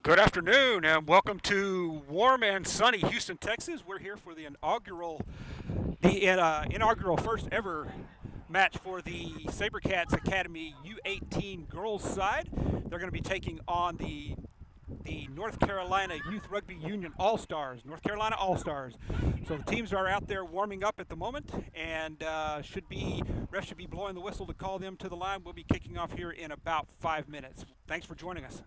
Good afternoon and welcome to warm and sunny Houston, Texas. We're here for the inaugural first ever match for the SaberCats Academy U18 Girls side. They're going to be taking on the North Carolina Youth Rugby Union All-Stars, North Carolina All-Stars. So the teams are out there warming up at the moment, and refs should be blowing the whistle to call them to the line. We'll be kicking off here in about 5 minutes. Thanks for joining us.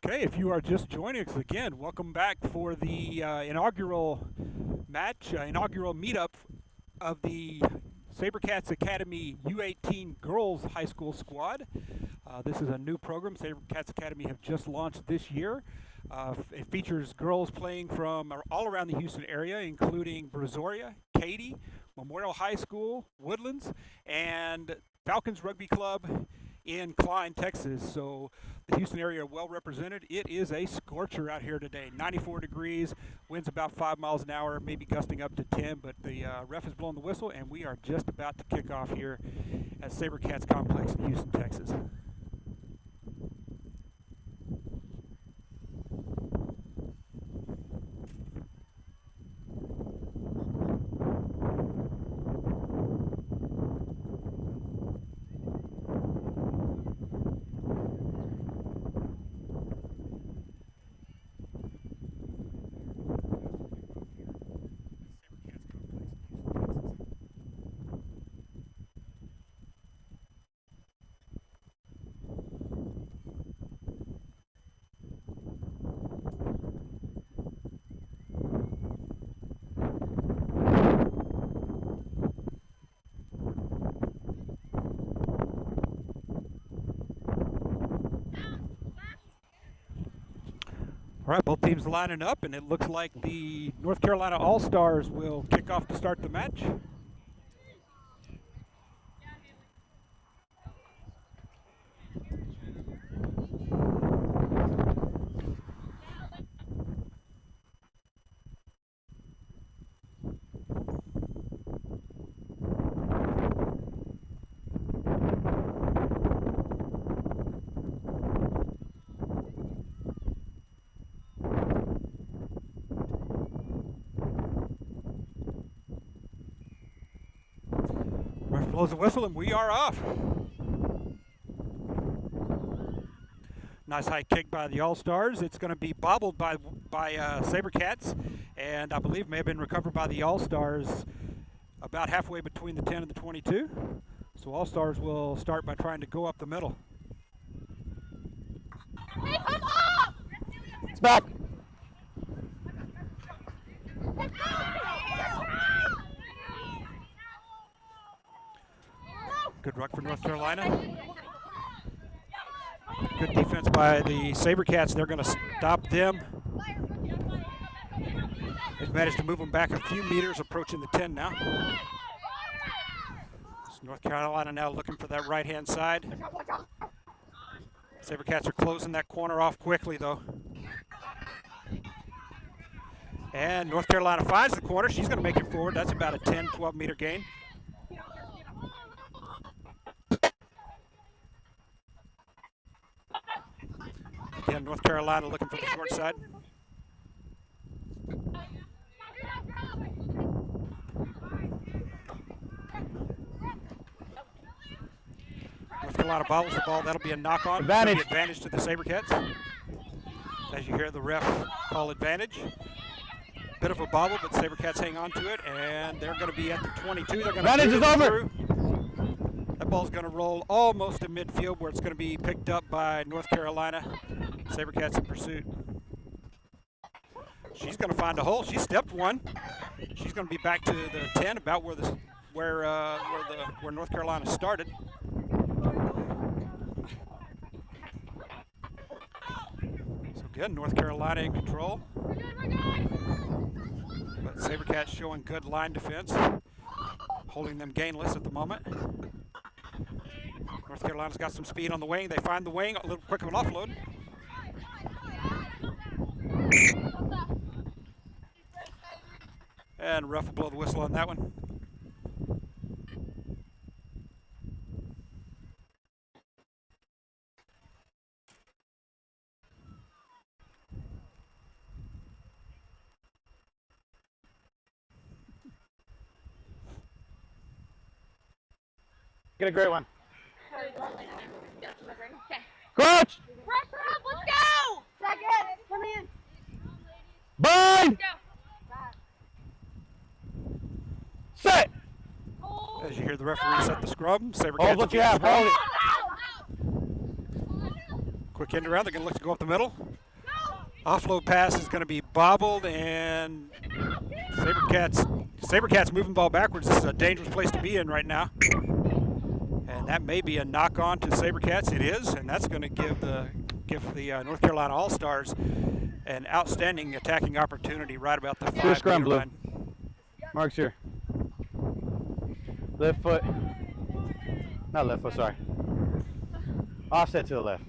Okay, if you are just joining us again, welcome back for the inaugural meetup of the SaberCats Academy U18 Girls High School squad. This is a new program. SaberCats Academy have just launched this year. It features girls playing from all around the Houston area, including Brazoria, Katy, Memorial High School, Woodlands, and Falcons Rugby Club in Klein, Texas. So the Houston area are well represented. It is a scorcher out here today. 94 degrees, winds about 5 miles an hour, maybe gusting up to 10, but the ref is blowing the whistle, and we are just about to kick off here at SaberCats Complex in Houston, Texas. All right, both teams lining up, and it looks like the North Carolina All-Stars will kick off to start the match. blows the whistle and we are off. Nice high kick by the All-Stars. It's going to be bobbled by SaberCats, and I believe may have been recovered by the All-Stars about halfway between the 10 and the 22. So All-Stars will start by trying to go up the middle. It's back. Good ruck for North Carolina. Good defense by the SaberCats. They're going to stop them. They've managed to move them back a few meters, approaching the 10 now. So North Carolina now looking for that right-hand side. SaberCats are closing that corner off quickly, though. And North Carolina finds the corner. She's going to make it forward. That's about a 10, 12-meter gain. Again, North Carolina looking for the short side. North Carolina bobbles the ball. That'll be a knock-on. Advantage. Advantage to the SaberCats. As you hear the ref call advantage. Bit of a bobble, but SaberCats hang on to it, and they're going to be at the 22. They're going to advantage is over. That ball's going to roll almost to midfield, where it's going to be picked up by North Carolina. SaberCats in pursuit. She's going to find a hole. She stepped one. She's going to be back to the 10, about where North Carolina started. So again, North Carolina in control. But SaberCats showing good line defense, holding them gainless at the moment. North Carolina's got some speed on the wing. They find the wing, a little quick of an offload. And ref will blow the whistle on that one. Get a great one. Coach! Pressure up, let's go! Second, come in. Bind! Set! As you hear the referee set the scrum, Hold SaberCats. what you have, hold it. Quick end around, they're going to look to go up the middle. Offload pass is going to be bobbled, and SaberCats moving ball backwards. This is a dangerous place to be in right now. And that may be a knock-on to SaberCats. It is, and that's going to give the North Carolina All-Stars an outstanding attacking opportunity right about the 5-meter line. Mark's here. Left foot. Not left foot, sorry. Offset to the left.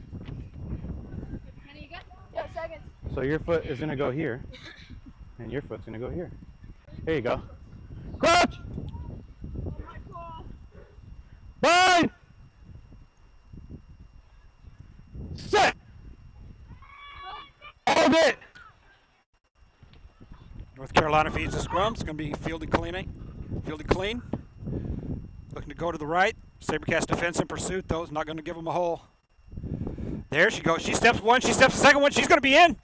So your foot is going to go here, and your foot's going to go here. Here you go. Crouch! Bind! Set! Hold it! North Carolina feeds the scrum. It's going to be fielded clean. Looking to go to the right. SaberCats defense in pursuit, though. Is not going to give them a hole. There she goes. She steps one. She steps the second one. She's going to be in.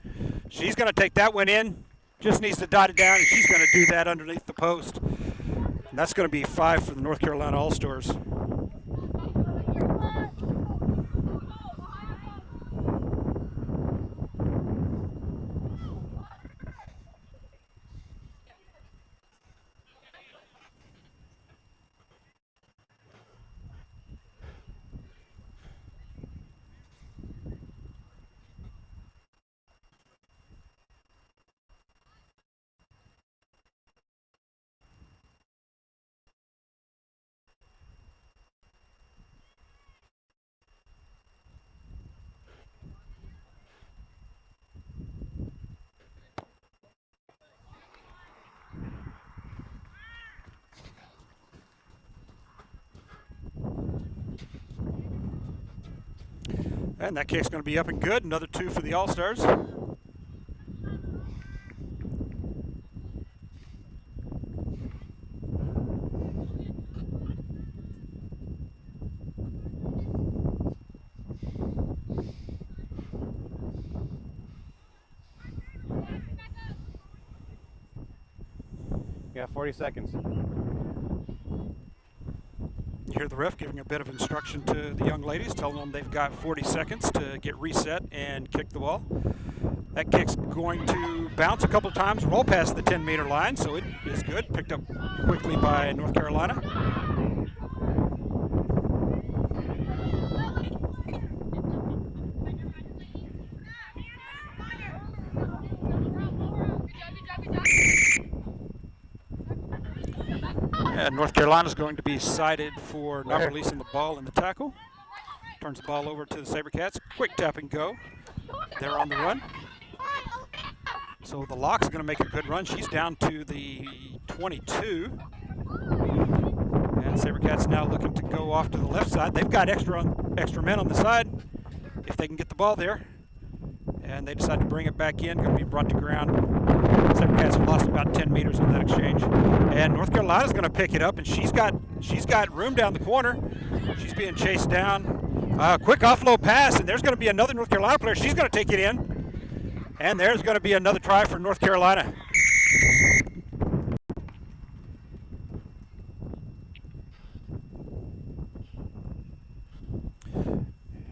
She's going to take that one in. Just needs to dot it down, and she's going to do that underneath the post. And that's going to be 5 for the North Carolina All-Stars. And that kick's going to be up and good. Another 2 for the All-Stars. You got 40 seconds. You hear the ref giving a bit of instruction to the young ladies, telling them they've got 40 seconds to get reset and kick the ball. That kick's going to bounce a couple of times, roll past the 10-meter line, so it is good. Picked up quickly by North Carolina. And North Carolina's going to be cited for not releasing the ball in the tackle. Turns the ball over to the SaberCats. Quick tap and go. They're on the run. So the lock's going to make a good run. She's down to the 22. And SaberCats now looking to go off to the left side. They've got extra men on the side if they can get the ball there. And they decide to bring it back in. Going to be brought to ground. SaberCats have lost about 10 meters on that exchange. And North Carolina's going to pick it up, and she's got room down the corner. She's being chased down. Quick offload pass, and there's going to be another North Carolina player. She's going to take it in. And there's going to be another try for North Carolina.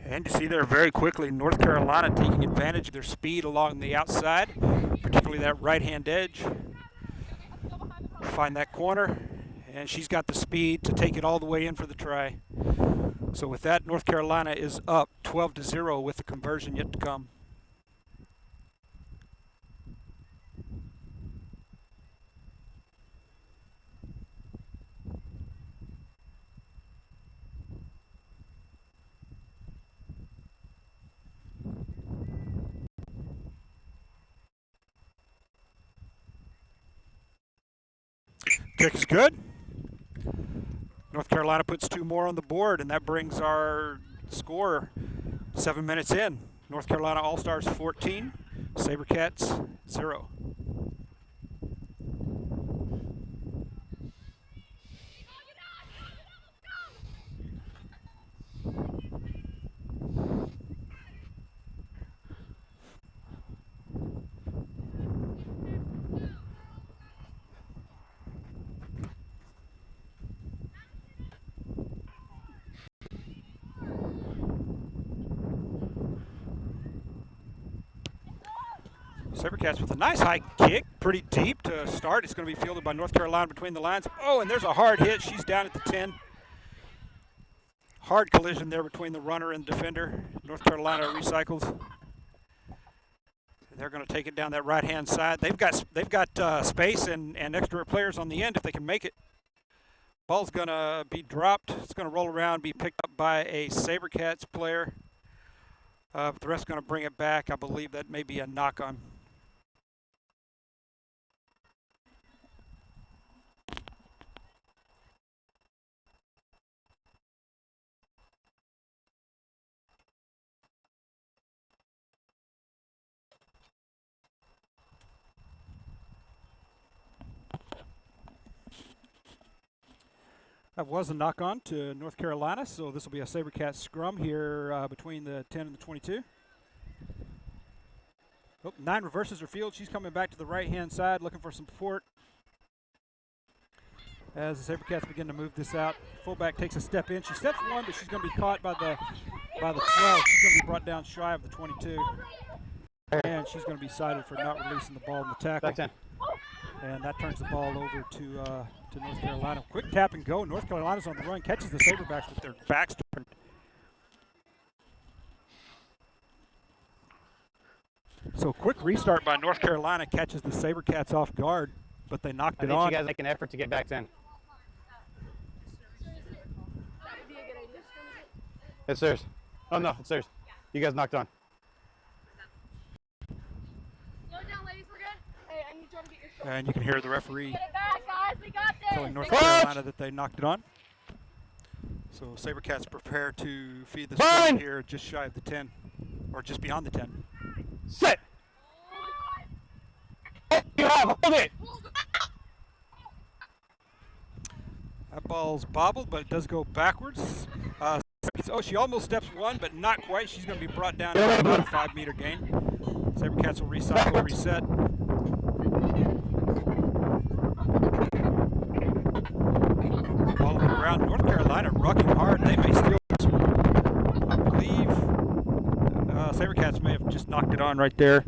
And you see there very quickly North Carolina taking advantage of their speed along the outside, particularly that right-hand edge. Find that corner, and she's got the speed to take it all the way in for the try. So with that, North Carolina is up 12-0 with the conversion yet to come. Kick's good. North Carolina puts 2 more on the board, and that brings our score 7 minutes in. North Carolina All-Stars 14, SaberCats 0. SaberCats with a nice high kick, pretty deep to start. It's going to be fielded by North Carolina between the lines. Oh, and there's a hard hit. She's down at the 10. Hard collision there between the runner and the defender. North Carolina recycles. They're going to take it down that right-hand side. They've got space and extra players on the end if they can make it. Ball's going to be dropped. It's going to roll around, be picked up by a SaberCats player. But the ref's going to bring it back. I believe that may be a knock-on. That was a knock-on to North Carolina, so this will be a SaberCats scrum here between the 10 and the 22. Oh, 9 reverses her field. She's coming back to the right-hand side looking for some support. As the SaberCats begin to move this out, fullback takes a step in. She steps one, but she's going to be caught by the 12. She's going to be brought down shy of the 22. And she's going to be cited for not releasing the ball in the tackle. Back 10. And that turns the ball over to North Carolina. Quick tap and go. North Carolina's on the run, catches the SaberBacks with their backs turned. So quick restart by North Carolina catches the SaberCats off guard, but they knocked it on. I think you guys make an effort to get back 10. It's theirs. Oh no, it's theirs. You guys knocked on. And you can hear the referee Get it back, guys. We got this. telling North Carolina that they knocked it on. So SaberCats prepare to feed the score here just shy of the 10, or just beyond the 10. Set! You have, hold it! That ball's bobbled, but it does go backwards. Oh, she almost steps one, but not quite. She's going to be brought down to about a 5-meter gain. SaberCats will recycle, reset. ground. North Carolina rucking hard. They may steal this one. I believe SaberCats may have just knocked it on right there.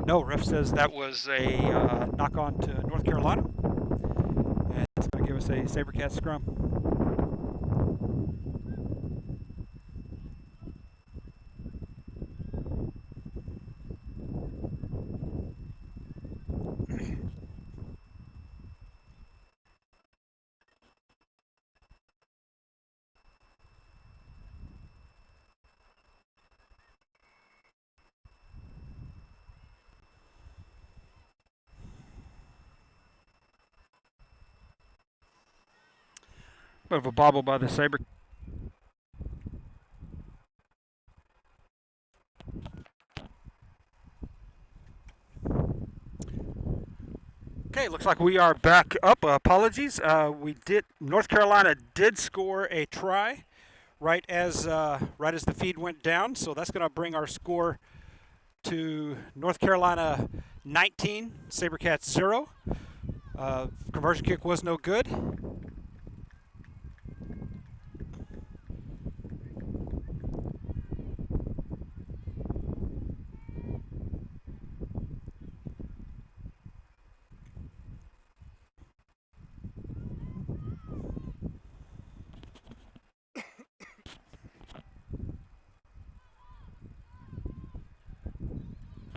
No, ref says that was a knock on to North Carolina. And it's going to give us a SaberCats scrum. Bit of a bobble by the Saber. Okay, looks like we are back up. Apologies. North Carolina did score a try right as the feed went down, so that's going to bring our score to North Carolina 19, SaberCats 0. Conversion kick was no good.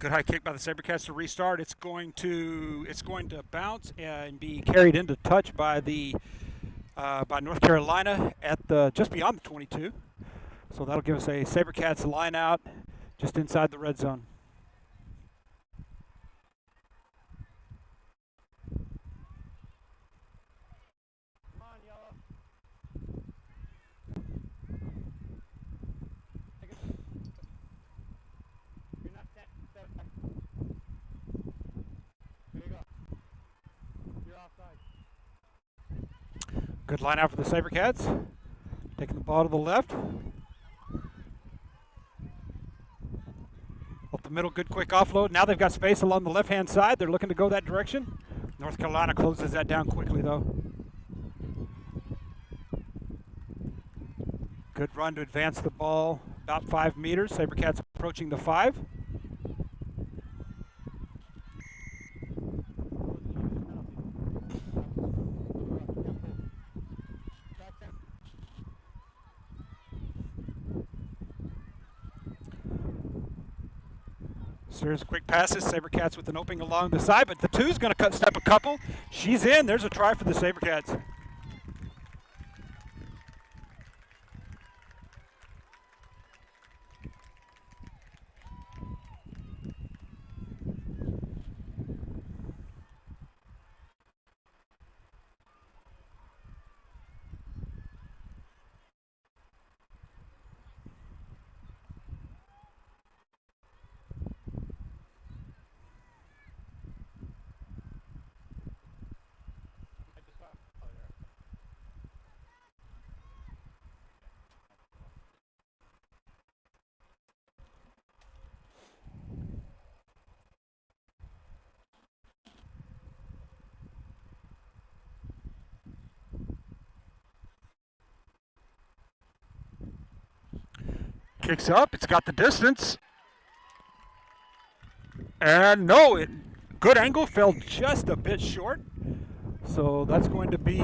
Good high kick by the SaberCats to restart. It's going to bounce and be carried into touch by by North Carolina at just beyond the 22. So that'll give us a SaberCats line out just inside the red zone. Good line out for the SaberCats. Taking the ball to the left. Up the middle, good quick offload. Now they've got space along the left-hand side. They're looking to go that direction. North Carolina closes that down quickly, though. Good run to advance the ball about 5 meters. SaberCats approaching the 5. Series of quick passes. SaberCats with an opening along the side, but the 2's going to step a couple. She's in. There's a try for the SaberCats. Kicks up, it's got the distance. And no, good angle, fell just a bit short. So that's going to be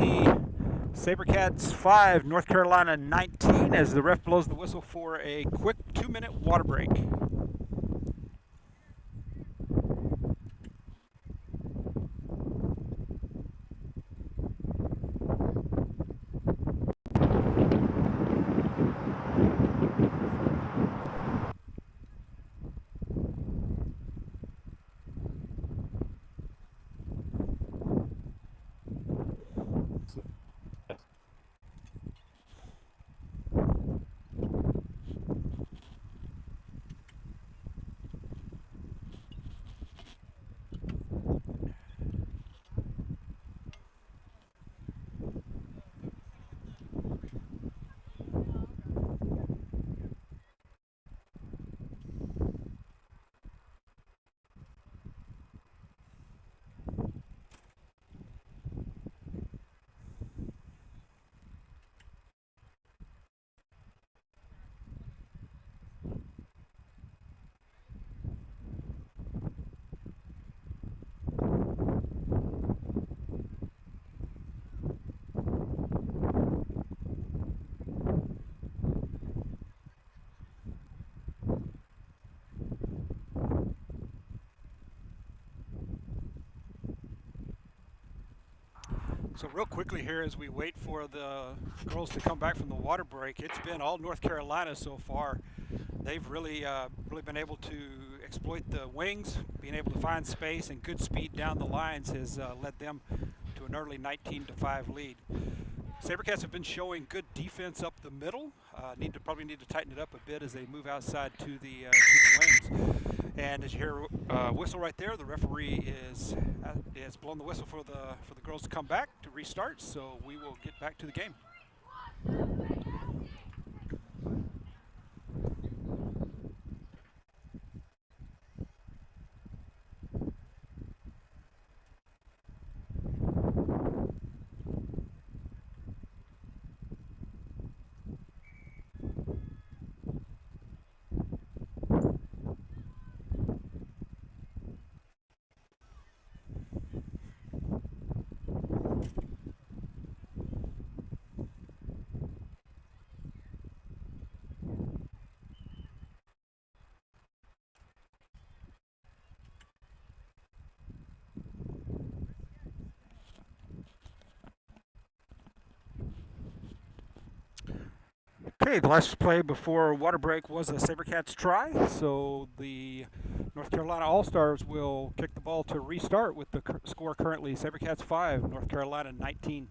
SaberCats 5, North Carolina 19 as the ref blows the whistle for a quick 2-minute water break. So real quickly here as we wait for the girls to come back from the water break, it's been all North Carolina so far. They've really been able to exploit the wings, being able to find space and good speed down the lines has led them to an early 19-5 lead. SaberCats have been showing good defense up the middle. Probably need to tighten it up a bit as they move outside to the wings. And as you hear whistle right there, the referee is blown the whistle for the girls to come back to restart. So we will get back to the game. Okay, the last play before water break was a SaberCats try, so the North Carolina All-Stars will kick the ball to restart with the score currently SaberCats 5, North Carolina 19.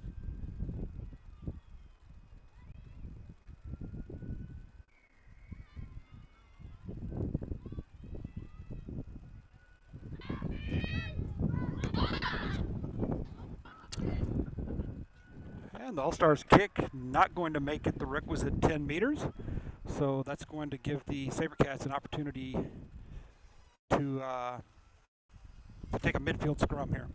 And the All-Stars kick not going to make it the requisite 10 meters. So that's going to give the SaberCats an opportunity to take a midfield scrum here.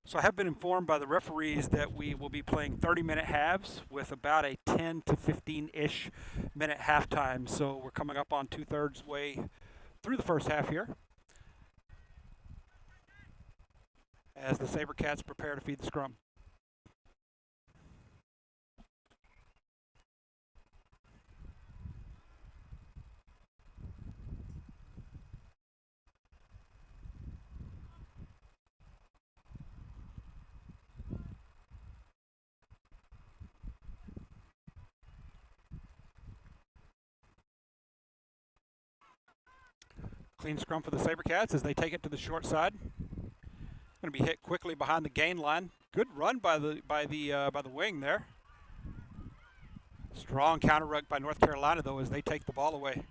So I have been informed by the referees that we will be playing 30-minute halves with about a 10 to 15-ish minute halftime. So we're coming up on 2/3 way through the first half here, as the SaberCats prepare to feed the scrum. Clean scrum for the SaberCats as they take it to the short side. Going to be hit quickly behind the gain line. Good run by the wing there. Strong counter ruck by North Carolina though as they take the ball away.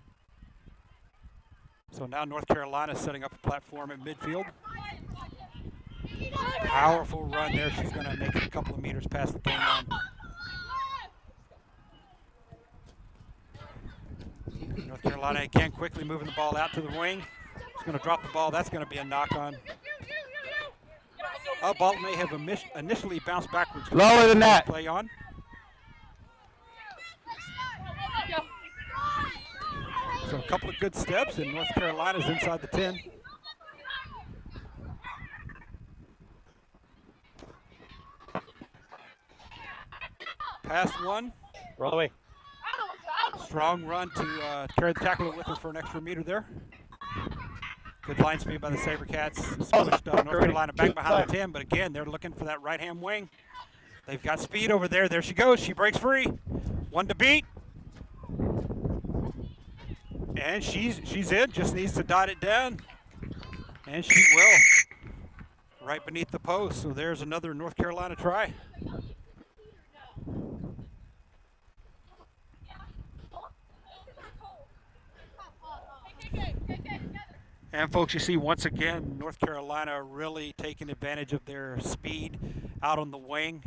So now North Carolina is setting up a platform at midfield. Powerful run there. She's going to make it a couple of meters past the gain line. North Carolina again quickly moving the ball out to the wing. She's going to drop the ball. That's going to be a knock on. Ball may have initially bounced backwards. Lower than that. Play on. So a couple of good steps, and North Carolina's inside the 10. Pass one. Roll away. Strong run to carry the tackle with her for an extra meter there. Good line speed by the SaberCats. Pushed North Carolina back behind the 10, but again, they're looking for that right-hand wing. They've got speed over there. There she goes. She breaks free. One to beat. And she's in. Just needs to dot it down. And she will. Right beneath the post. So there's another North Carolina try. And folks, you see once again, North Carolina really taking advantage of their speed out on the wing,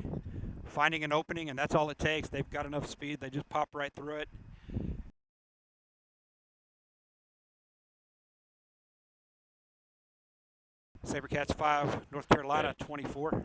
finding an opening, and that's all it takes. They've got enough speed. They just pop right through it. SaberCats 5, North Carolina 24.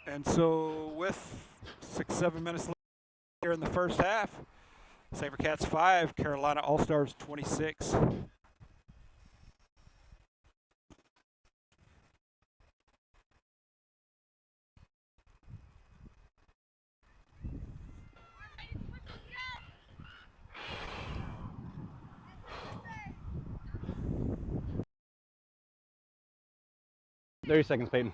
And so with 6-7 minutes left here in the first half, SaberCats 5, Carolina All-Stars 26. "30 seconds, Peyton."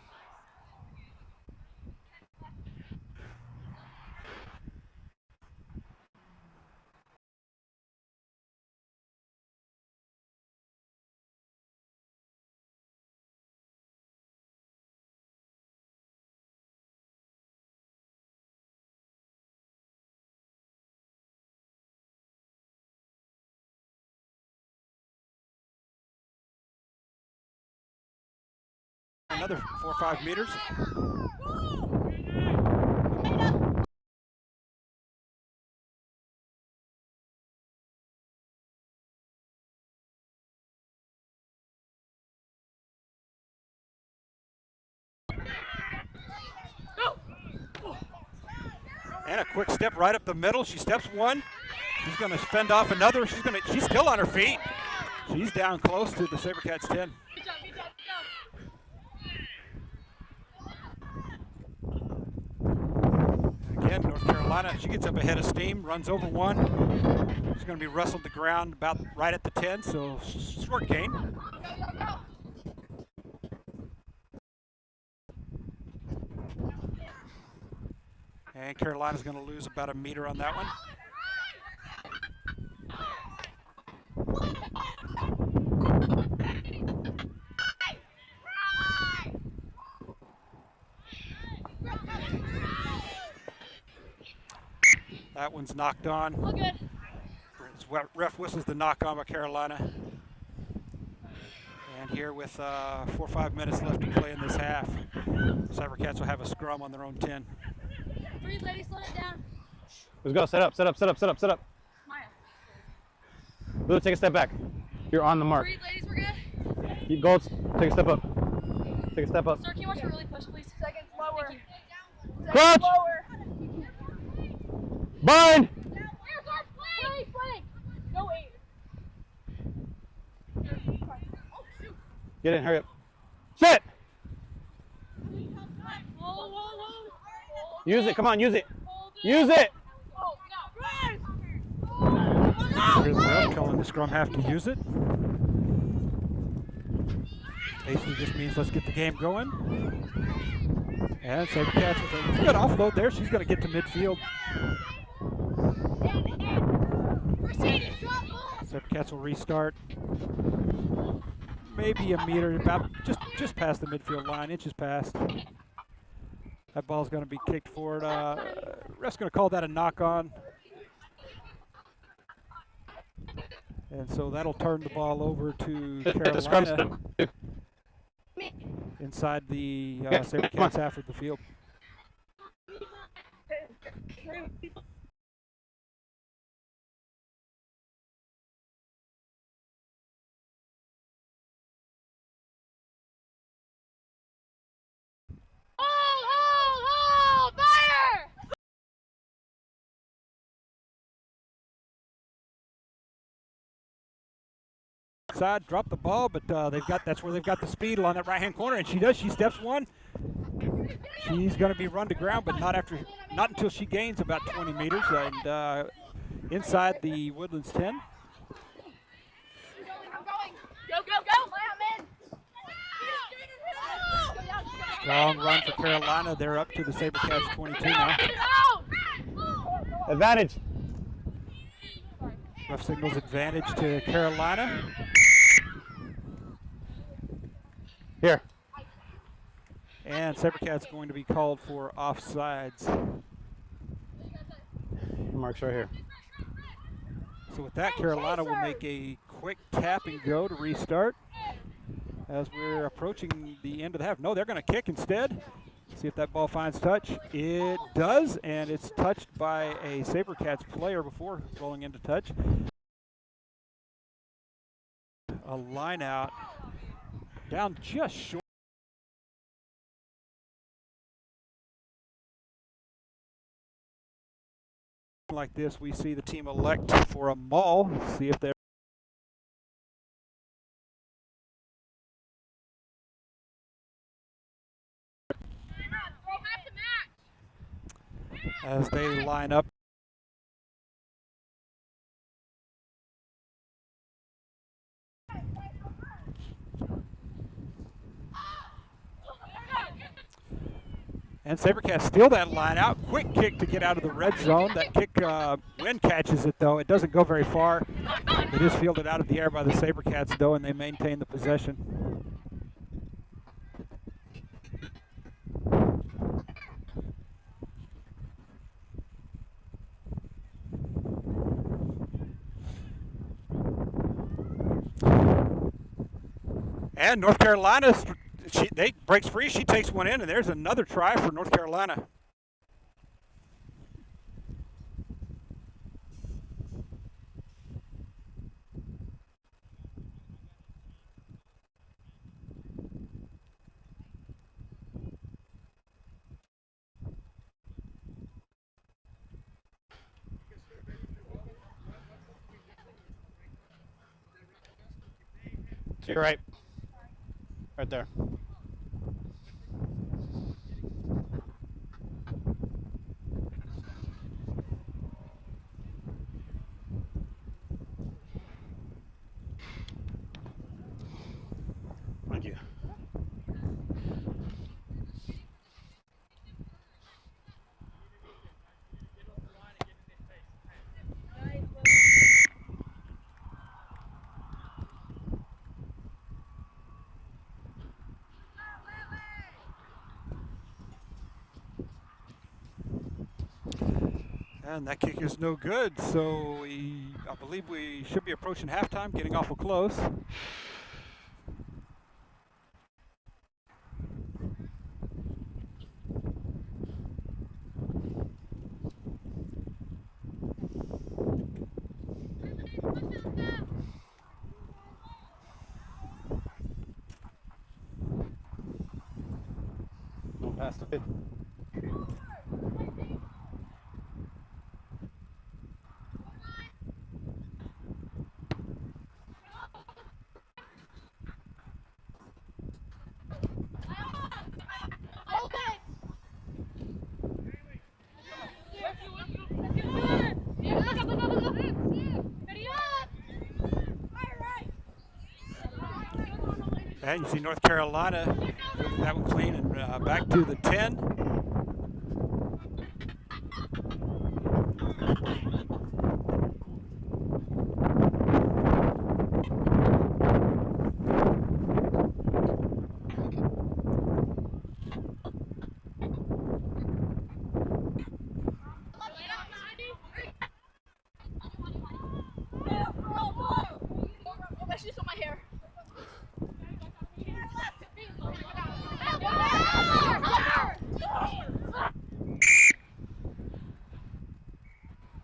Another 4 or 5 meters. And a quick step right up the middle. She steps one. She's going to fend off another. She's still on her feet. She's down close to the SaberCats 10. Good job, good job, good job. Again, North Carolina, she gets up ahead of steam, runs over one. She's going to be wrestled to ground about right at the 10, so short gain. Go, go, go. And Carolina's going to lose about a meter on that one. That one's knocked on. All good. Ref whistles the knock on by Carolina. And here with 4 or 5 minutes left to play in this half, SaberCats will have a scrum on their own 10. Breathe, lady, slow it down. Let's go. Set up, set up, set up, set up, set up. Maya. Lulu, take a step back. You're on the mark. Breathe, ladies, we're good. Keep Golds. Take a step up. Take a step up. Sir, can you watch me really push, please? Seconds lower. Crouch! Lower. Bind! Play, play. No, 8. Get in, hurry up. Sit! Use it, come on, use it. Use it! Here's the ref telling the scrum half to use it. Basically just means let's get the game going. And SaberCats with a good offload there. She's going to get to midfield. SaberCats will restart. Maybe a meter, about just past the midfield line, inches past. That ball's going to be kicked forward. Ref's going to call that a knock-on. And so that'll turn the ball over to Carolina inside the SaberCats half of the field. Hold, fire! Side, drop the ball, but that's where they've got the speed along that right-hand corner, and she does. She steps one. She's going to be run to ground, but not until she gains about 20 meters and inside the Woodlands 10. I'm going. Go, go, go! Man. Strong run for Carolina. They're up to the SaberCats 22 now. Advantage. Ref signals advantage to Carolina. Here. And SaberCats going to be called for offsides. Mark's right here. So with that, Carolina will make a quick tap and go to restart as we're approaching the end of the half. No, they're going to kick instead. See if that ball finds touch. It does, and it's touched by a SaberCats player before rolling into touch. A line out down just short. situation like this, we see the team elect for a maul. See if they're as they line up. And SaberCats steal that line out. Quick kick to get out of the red zone. That kick, Wynn catches it though. It doesn't go very far. It is fielded out of the air by the SaberCats though, and they maintain the possession. And North Carolina, they breaks free. She takes one in, and there's another try for North Carolina. To your right. Right there. Thank you. And that kick is no good, so I believe we should be approaching halftime, getting awful close. Don't pass the 50. And you see North Carolina fielding that one clean and back to the 10.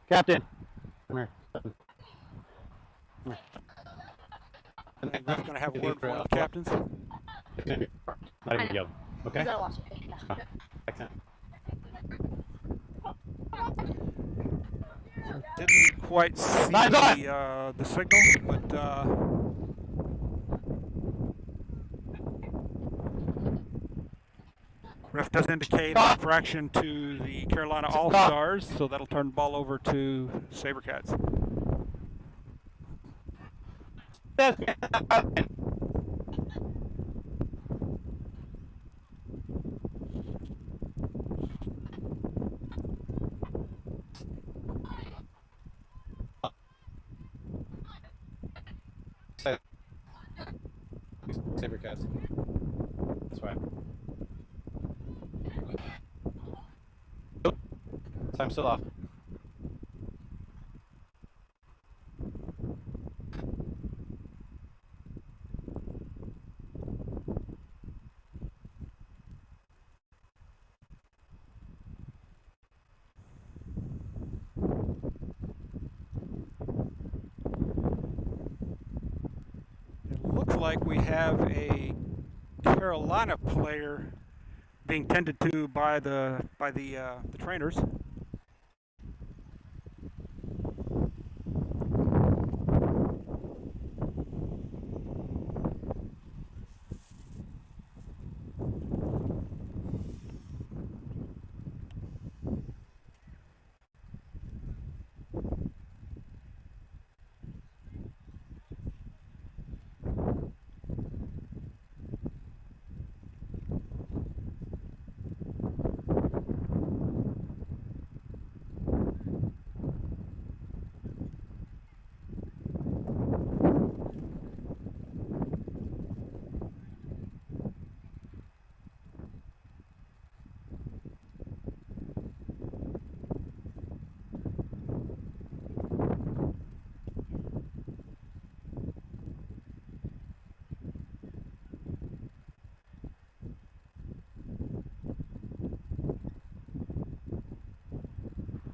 Captain, come here. Come here. I think we're going to have a word for one of the captains. Not even yellow. Okay? You gotta watch it. Oh, accent. Didn't quite see the signal, but ref does indicate an infraction to the Carolina All-Stars, so that'll turn the ball over to SaberCats. SaberCats. That's right. Time's still off. It looks like we have a Carolina player being tended to by the trainers.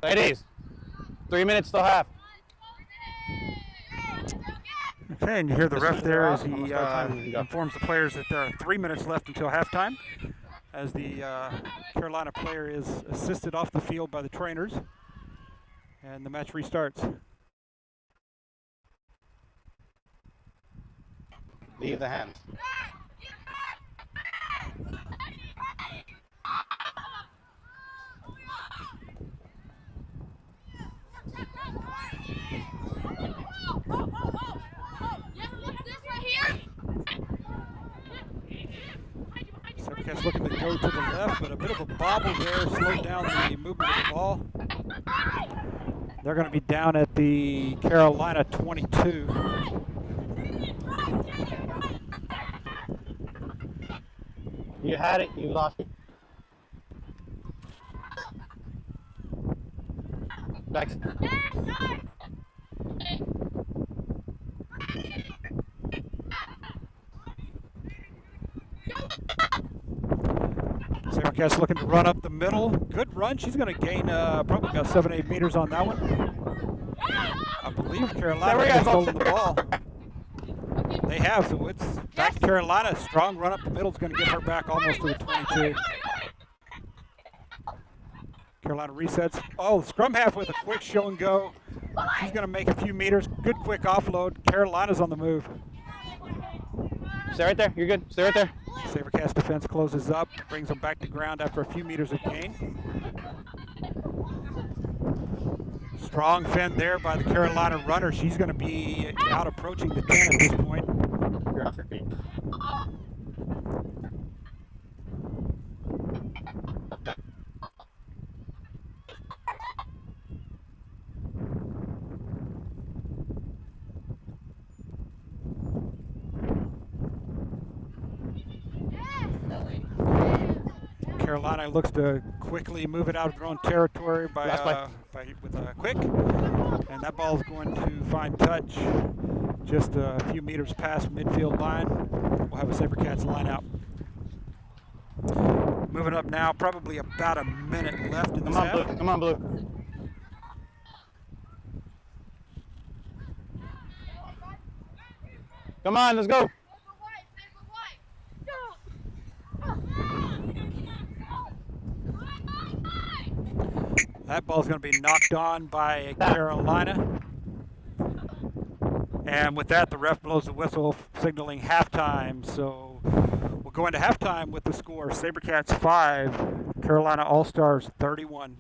Ladies, 3 minutes till half. Okay, and you hear the ref there as he Go. informs the players that there are 3 minutes left until halftime, as the Carolina player is assisted off the field by the trainers, and the match restarts. Leave the hands. SaberCats looking to go to the left, but a bit of a bobble there slowed down the movement of the ball. They're going to be down at the Carolina 22. You had it, you lost it. Back. SaberCats looking to run up the middle. Good run. She's going to gain probably about 7-8 meters on that one. I believe Carolina has stolen the ball. They have, so it's back to Carolina. Strong run up the middle is going to get her back almost to the 22. Carolina resets. Oh, scrum half with a quick show and go. She's going to make a few meters. Good quick offload. Carolina's on the move. Stay right there. You're good. Stay right there. SaberCats defense closes up, brings them back to ground after a few meters of gain. Strong fend there by the Carolina runner. She's going to be out approaching the 10 at this point. You're off your feet. Carolina looks to quickly move it out of their own territory with a quick, and that ball is going to find touch just a few meters past midfield line. We'll have a SaberCats line out. Moving up now, probably about a minute left in this half. Blue. Come on, Blue. Come on, let's go. That ball's going to be knocked on by Carolina. And with that, the ref blows the whistle, signaling halftime. So we'll go into halftime with the score: SaberCats 5, Carolina All-Stars 31.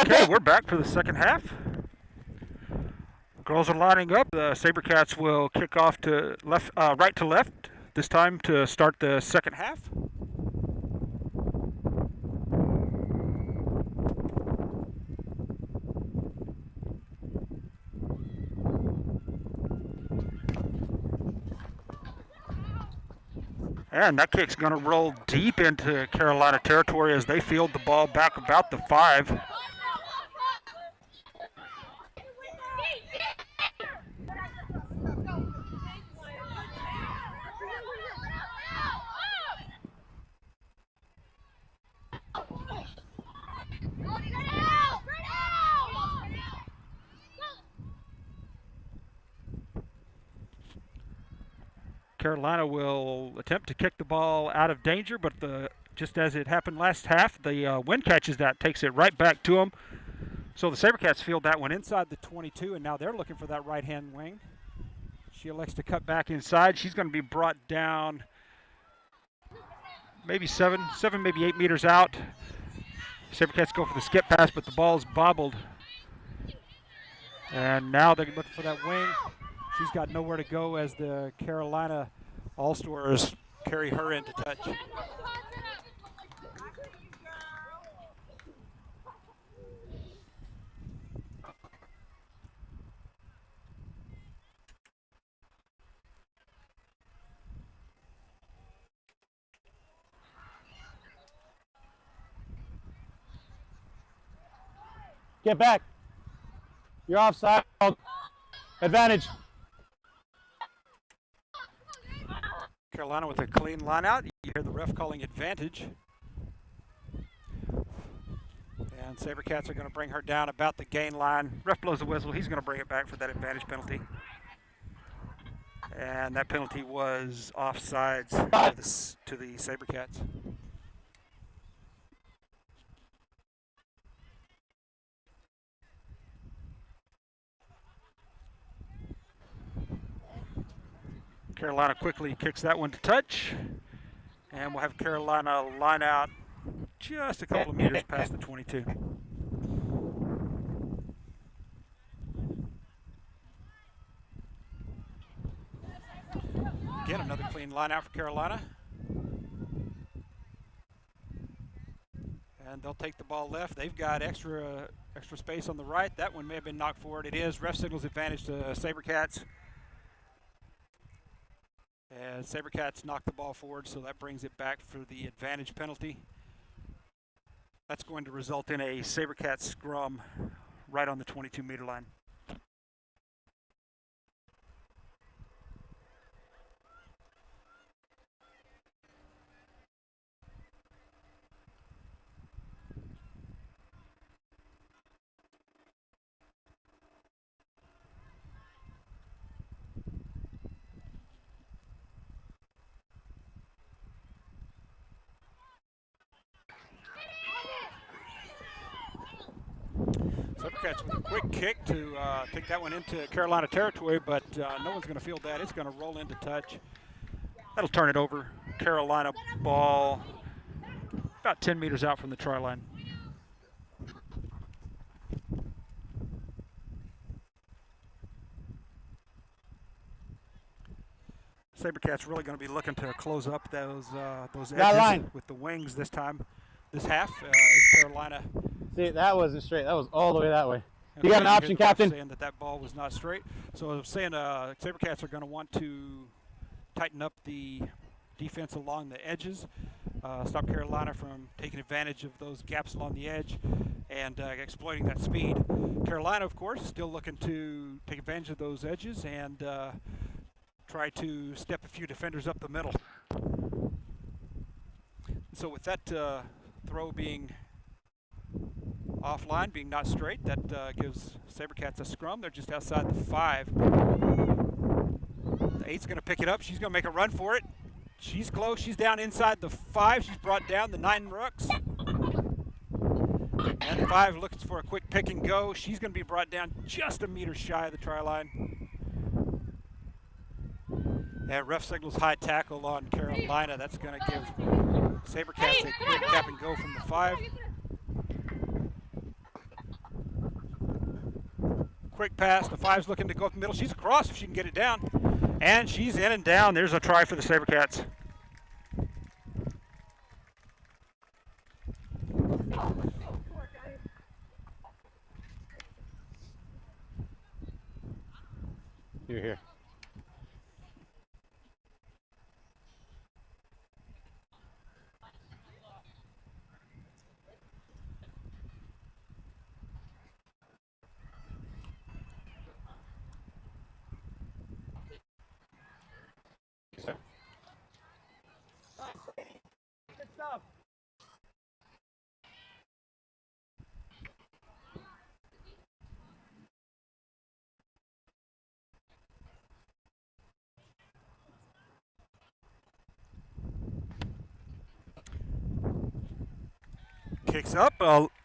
Okay, we're back for the second half. Girls are lining up. The SaberCats will kick off to left, right to left this time to start the second half. And that kick's going to roll deep into Carolina territory as they field the ball back about the 5. Carolina will attempt to kick the ball out of danger, but just as it happened last half, the wind catches that, takes it right back to them. So the SaberCats field that one inside the 22, and now they're looking for that right-hand wing. She elects to cut back inside. She's going to be brought down maybe 7, maybe 8 meters out. SaberCats go for the skip pass, but the ball's bobbled. And now they're looking for that wing. She's got nowhere to go as the Carolina All-Stars carry her into touch. Get back. You're offside. Advantage. Carolina with a clean line out. You hear the ref calling advantage. And SaberCats are going to bring her down about the gain line. Ref blows the whistle. He's going to bring it back for that advantage penalty. And that penalty was offsides to the SaberCats. Carolina quickly kicks that one to touch. And we'll have Carolina line out just a couple of meters past the 22. Again, another clean line out for Carolina. And they'll take the ball left. They've got extra space on the right. That one may have been knocked forward. It is. Ref signals advantage to SaberCats. And SaberCats knock the ball forward, so that brings it back for the advantage penalty. That's going to result in a SaberCats scrum right on the 22-meter line. SaberCats with a quick kick to take that one into Carolina territory, but no one's going to field that. It's going to roll into touch. That'll turn it over. Carolina ball about 10 meters out from the try line. SaberCats really going to be looking to close up those edges with the wings this time. This half is Carolina. See, that wasn't straight. That was all the way that way. You got an option, Captain. Saying that ball was not straight. So I was saying SaberCats are going to want to tighten up the defense along the edges, stop Carolina from taking advantage of those gaps along the edge and exploiting that speed. Carolina, of course, still looking to take advantage of those edges and try to step a few defenders up the middle. So with that throw being offline, being not straight, that gives SaberCats a scrum. They're just outside the 5. The 8's going to pick it up. She's going to make a run for it. She's close. She's down inside the 5. She's brought down the 9 rucks. And the 5 looks for a quick pick and go. She's going to be brought down just a meter shy of the try line. And ref signals high tackle on Carolina. That's going to give SaberCats a quick tap and go from the 5. quick pass. The 5's looking to go up the middle. She's across if she can get it down. And she's in and down. There's a try for the SaberCats. You're here. Good stuff. Kicks up.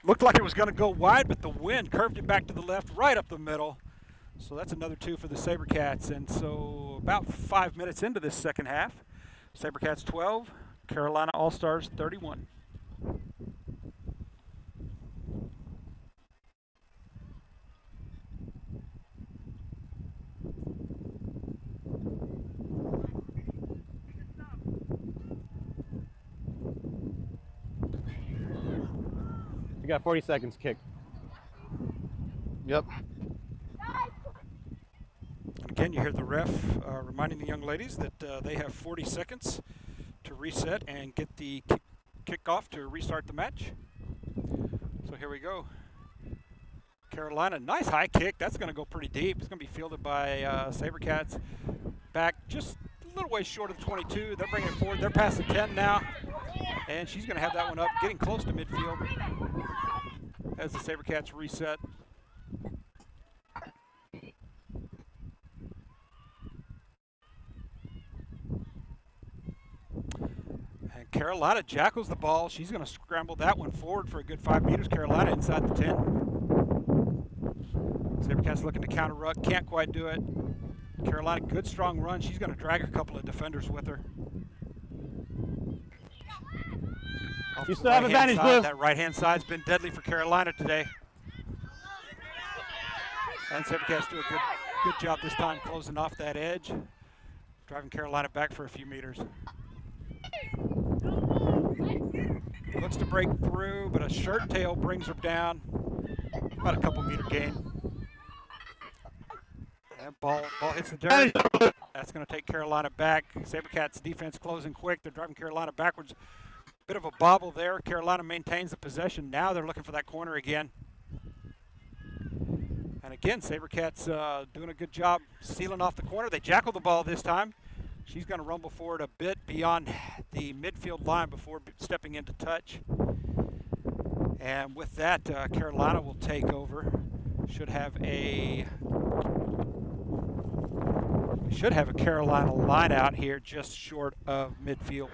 Looked like it was going to go wide, but the wind curved it back to the left, right up the middle. So that's another 2 for the SaberCats. And so about 5 minutes into this second half, SaberCats 12, Carolina All-Stars 31. You got 40 seconds, kick. Yep. Again, you hear the ref reminding the young ladies that they have 40 seconds to reset and get the kickoff to restart the match. So here we go. Carolina, nice high kick. That's going to go pretty deep. It's going to be fielded by SaberCats. Back just a little ways short of the 22. They're bringing it forward. They're past the 10 now. And she's going to have that one up, getting close to midfield as the SaberCats reset. And Carolina jackals the ball. She's going to scramble that one forward for a good 5 meters. Carolina inside the 10. SaberCats looking to counter ruck. Can't quite do it. Carolina, good strong run. She's going to drag a couple of defenders with her. You still have advantage, Blue. That right-hand side's been deadly for Carolina today. And SaberCats do a good job this time closing off that edge, driving Carolina back for a few meters. Looks to break through, but a shirt tail brings her down. About a couple meter gain. And ball hits the dirt. That's going to take Carolina back. SaberCats defense closing quick. They're driving Carolina backwards. Bit of a bobble there. Carolina maintains the possession. Now they're looking for that corner again. And again, SaberCats doing a good job sealing off the corner. They jackal the ball this time. She's going to rumble forward a bit beyond the midfield line before stepping into touch. And with that, Carolina will take over. Should have a Carolina line out here just short of midfield.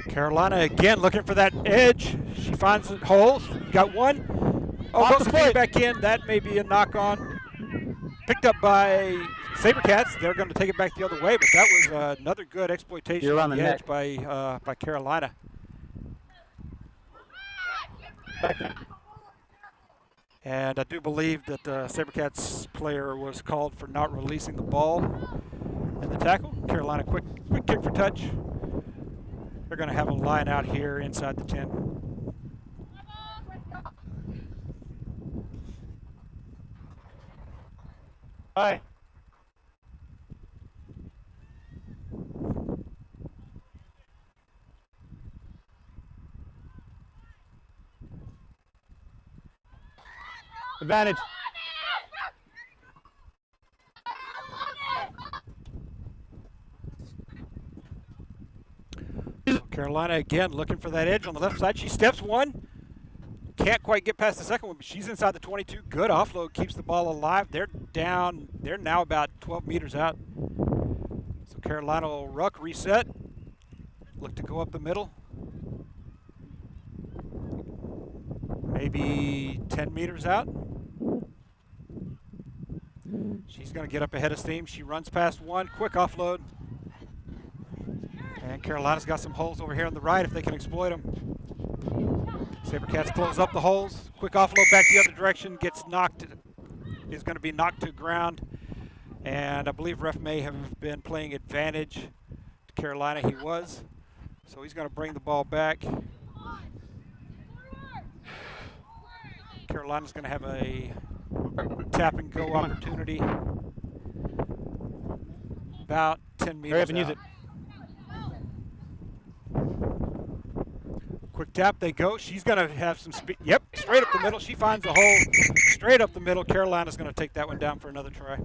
Carolina again looking for that edge. She finds the holes. Got one. Oh, goes the feed back in. That may be a knock on. Picked up by SaberCats. They're going to take it back the other way, but that was another good exploitation on the edge by Carolina. And I do believe that the SaberCats player was called for not releasing the ball in the tackle. Carolina, quick kick for touch. They're going to have a line out here inside the 10. Hi. Advantage. Carolina again looking for that edge on the left side. She steps one. Can't quite get past the second one, but she's inside the 22. Good offload, keeps the ball alive. They're down. They're now about 12 meters out. Carolina will ruck, reset. Look to go up the middle. Maybe 10 meters out. She's going to get up ahead of steam. She runs past one, quick offload. And Carolina's got some holes over here on the right if they can exploit them. SaberCats close up the holes. Quick offload back the other direction. Is going to be knocked to ground. And I believe ref may have been playing advantage to Carolina. He was. So he's going to bring the ball back. Carolina's going to have a tap and go opportunity. About 10 meters Hurry up and out. use it. Quick tap, they go. She's going to have some speed. Yep, straight up the middle. She finds the hole. Straight up the middle. Carolina's going to take that one down for another try.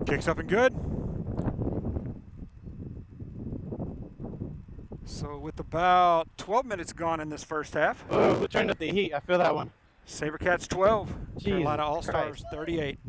Kicks up and good. So with about 12 minutes gone in this first half. Oh, who turned up the heat? I feel that one. SaberCats 12, Jesus Carolina All-Stars Christ. 38.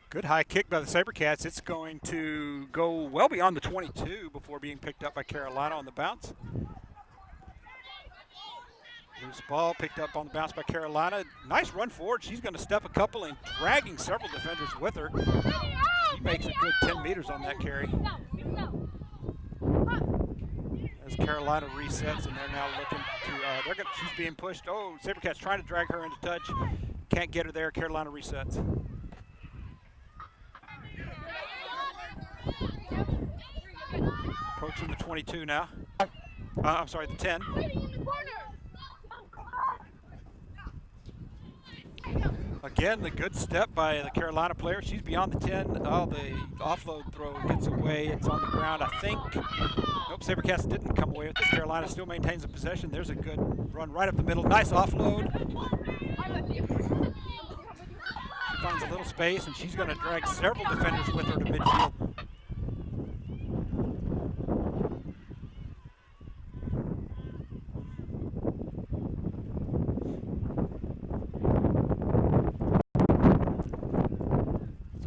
Good high kick by the SaberCats. It's going to go well beyond the 22 before being picked up by Carolina on the bounce. Loose ball picked up on the bounce by Carolina. Nice run forward. She's going to step a couple and dragging several defenders with her. She makes a good 10 meters on that carry. As Carolina resets, and they're now looking to, she's being pushed. Oh, SaberCats trying to drag her into touch. Can't get her there. Carolina resets. Approaching the 22 now. I'm sorry, the 10. Again, the good step by the Carolina player. She's beyond the 10. Oh, the offload throw gets away. It's on the ground, I think. Nope, SaberCats didn't come away with it. Carolina still maintains the possession. There's a good run right up the middle. Nice offload. She finds a little space, and she's going to drag several defenders with her to midfield.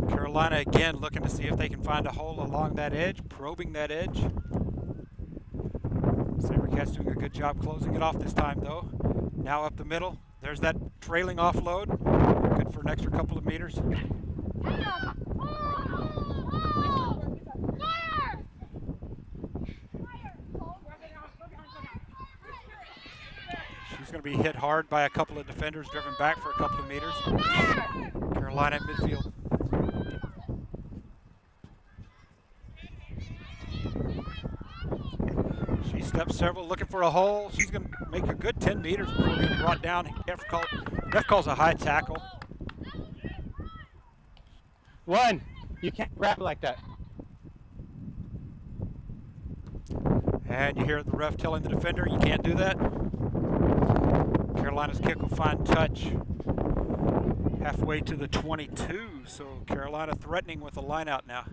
Carolina again looking to see if they can find a hole along that edge, probing that edge. SaberCats doing a good job closing it off this time though. Now up the middle. There's that trailing offload. Good for an extra couple of meters. She's going to be hit hard by a couple of defenders, driven back for a couple of meters. Carolina at midfield. She steps several, looking for a hole. She's going to make a good 10 meters before being brought down. Ref calls a high tackle. One. You can't grab like that. And you hear the ref telling the defender, you can't do that. Carolina's kick will find touch halfway to the 22. So Carolina threatening with a line out now.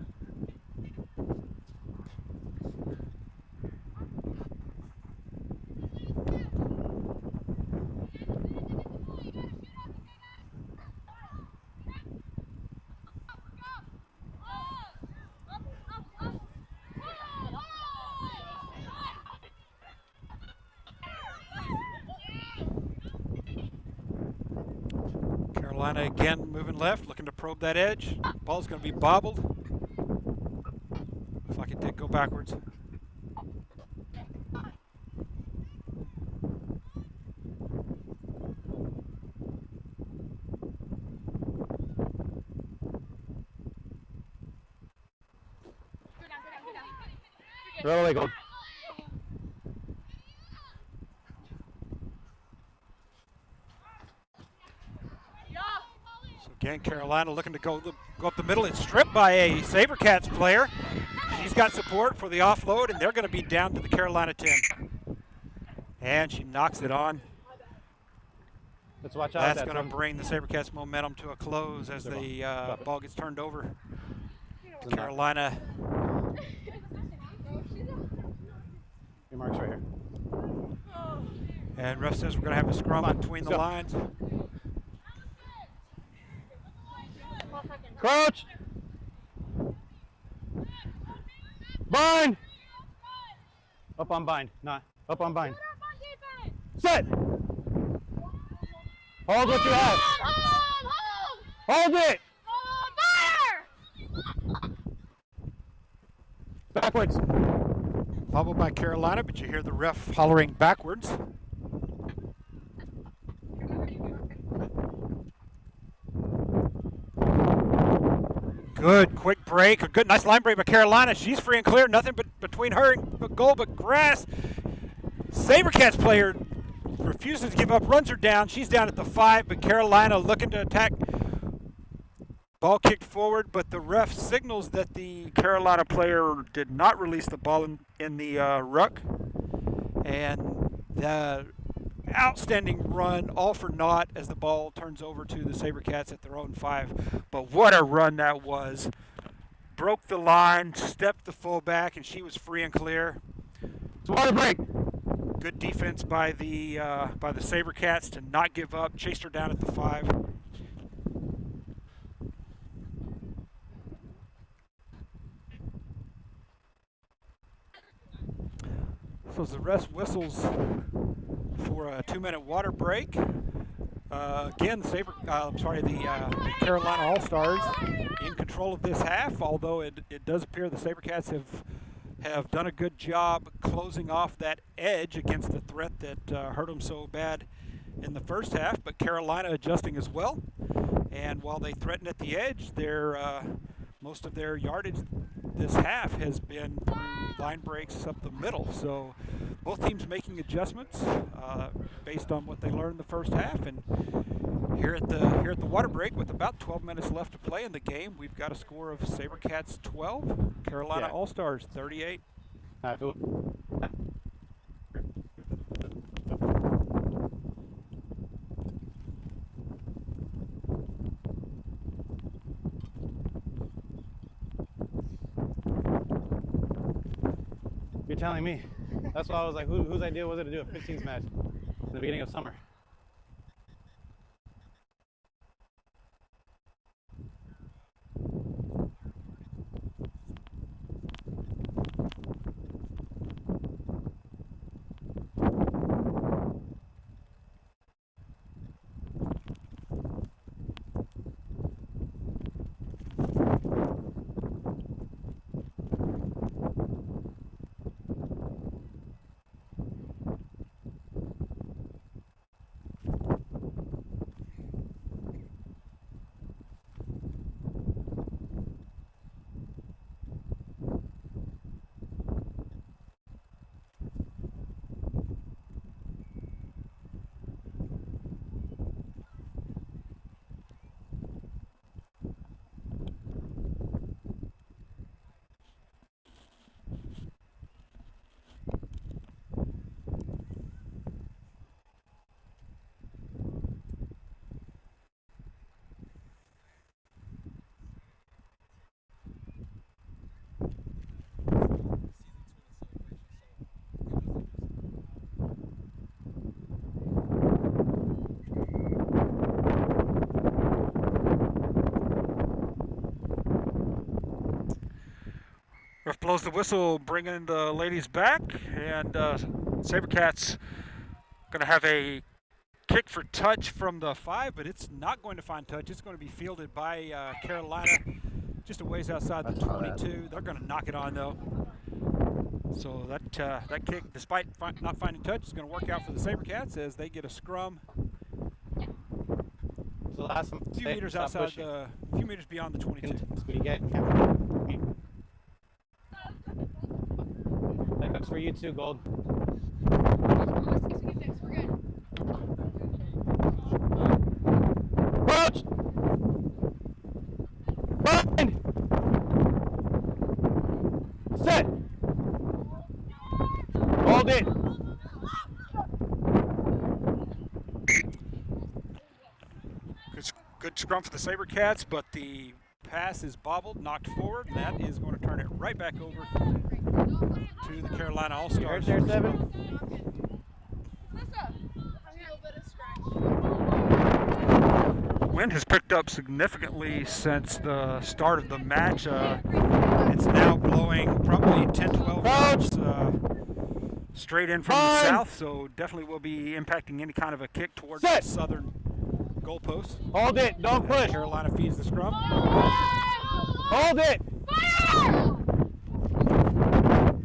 Carolina again moving left, looking to probe that edge. Ball's going to be bobbled. Looks like it did go backwards. Throw away, Gold. So again, Carolina looking to go up the middle. It's stripped by a SaberCats player. She's got support for the offload, and they're going to be down to the Carolina 10. And she knocks it on. Let's watch out. That's going to bring the SaberCats momentum to a close as the ball gets turned over. Carolina. Your mark's right here. And ref says we're going to have a scrum between the lines. Crouch! Bind! Up on bind. Not up on bind. Set! Hold what you have. Hold it! Fire! Backwards. Bubble by Carolina, but you hear the ref hollering backwards. Good quick break, a good nice line break by Carolina. She's free and clear, nothing but between her and the goal but grass. SaberCats player refuses to give up, runs her down. She's down at the 5, but Carolina looking to attack. Ball kicked forward, but the ref signals that the Carolina player did not release the ball in the ruck. And the outstanding run, all for naught, as the ball turns over to the SaberCats at their own 5. But what a run that was. Broke the line, stepped the fullback, and she was free and clear. It's water break. Good defense by the SaberCats to not give up, chased her down at the 5. So as the ref whistles for a 2-minute water break, again, the Carolina All-Stars in control of this half, although it does appear the SaberCats have done a good job closing off that edge against the threat that hurt them so bad in the first half, but Carolina adjusting as well. And while they threaten at the edge, most of their yardage this half has been through line breaks up the middle. So both teams making adjustments based on what they learned in the first half. And here at the water break, with about 12 minutes left to play in the game, we've got a score of SaberCats 12, Carolina All-Stars 38. You're telling me. That's why I was like, whose idea was it to do a 15s match in the beginning of summer? Ref blows the whistle, bringing the ladies back, and SaberCats going to have a kick for touch from the 5, but it's not going to find touch. It's going to be fielded by Carolina just a ways outside the 22. They're going to knock it on, though. So that kick, despite not finding touch, is going to work out for the SaberCats as they get a scrum. So last one. A few meters outside the, few meters beyond the 22. That goes for you too, Gold. Approach! Bind! Set! Hold it! Good scrum for the SaberCats, but the pass is bobbled, knocked forward, and that is going to turn it right back over to the Carolina All-Stars. There, 7. Wind has picked up significantly since the start of the match. It's now blowing probably 10-12 knots straight in from the south, so definitely will be impacting any kind of a kick towards the southern goalpost. Hold it, don't push. Carolina feeds the scrum. Hold it.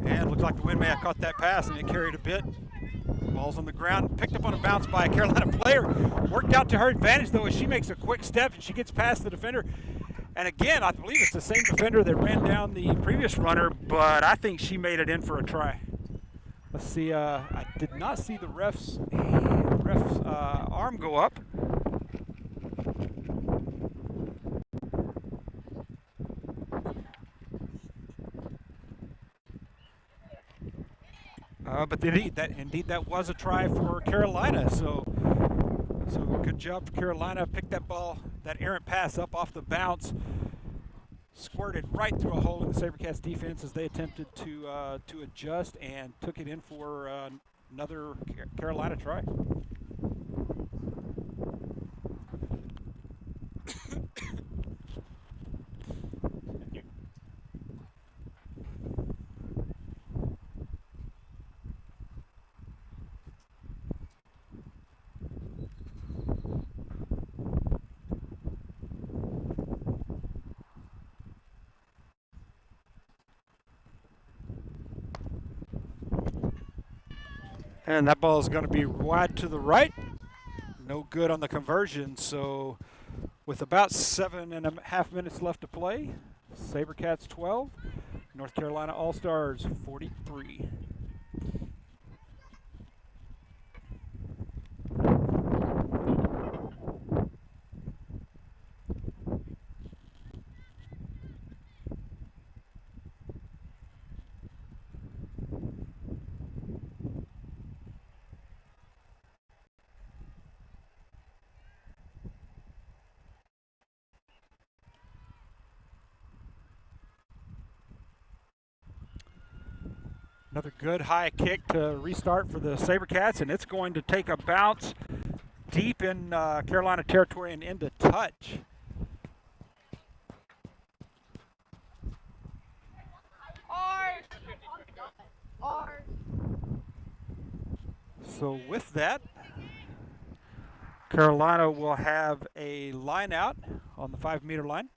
And looks like the wind may have caught that pass and it carried a bit. Ball's on the ground, picked up on a bounce by a Carolina player. Worked out to her advantage though as she makes a quick step and she gets past the defender. And again, I believe it's the same defender that ran down the previous runner, but I think she made it in for a try. Let's see, I did not see the ref's arm go up. But indeed that was a try for Carolina. So good job for Carolina. Picked that ball, that errant pass up off the bounce, squirted right through a hole in the SaberCats defense as they attempted to adjust and took it in for another Carolina try. And that ball is going to be wide to the right. No good on the conversion. So with about 7.5 minutes left to play, SaberCats 12, North Carolina All-Stars 43. Another good high kick to restart for the SaberCats, and it's going to take a bounce deep in Carolina territory and into touch. So with that, Carolina will have a line out on the 5-meter line.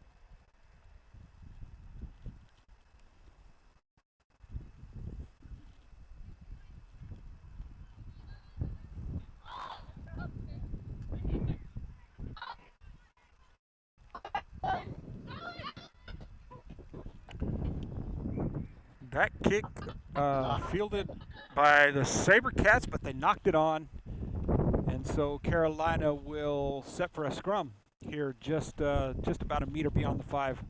That kick fielded by the SaberCats, but they knocked it on. And so Carolina will set for a scrum here just about a meter beyond the 5.